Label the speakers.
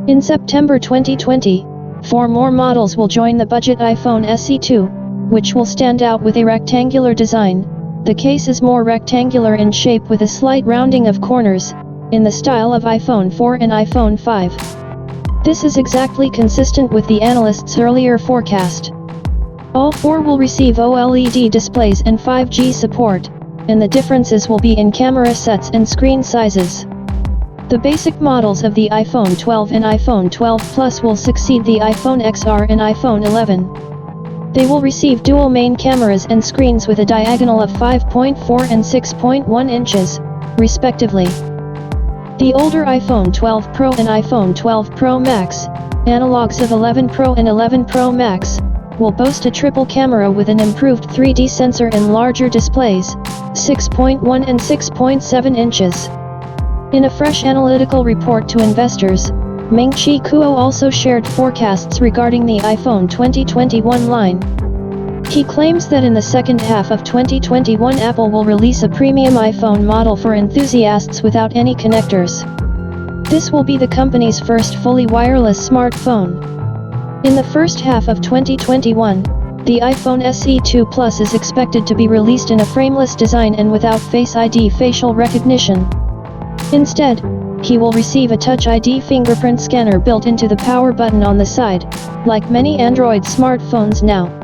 Speaker 1: In September 2020, 4 more models will join the budget iPhone SE2, which will stand out with a rectangular design. The case is more rectangular in shape with a slight rounding of corners, in the style of iPhone 4 and iPhone 5. This is exactly consistent with the analyst's earlier forecast. All 4 will receive OLED displays and 5G support, and the differences will be in camera sets and screen sizes. The basic models of the iPhone 12 and iPhone 12 Plus will succeed the iPhone XR and iPhone 11. They will receive dual main cameras and screens with a diagonal of 5.4 and 6.1 inches, respectively. The older iPhone 12 Pro and iPhone 12 Pro Max, analogs of 11 Pro and 11 Pro Max, will boast a triple camera with an improved 3D sensor and larger displays, 6.1 and 6.7 inches. In a fresh analytical report to investors, Ming-Chi Kuo also shared forecasts regarding the iPhone 2021 line. He claims that in the second half of 2021 Apple will release a premium iPhone model for enthusiasts without any connectors. This will be the company's first fully wireless smartphone. In the first half of 2021, the iPhone SE2 Plus is expected to be released in a frameless design and without Face ID facial recognition. Instead, he will receive a Touch ID fingerprint scanner built into the power button on the side, like many Android smartphones now.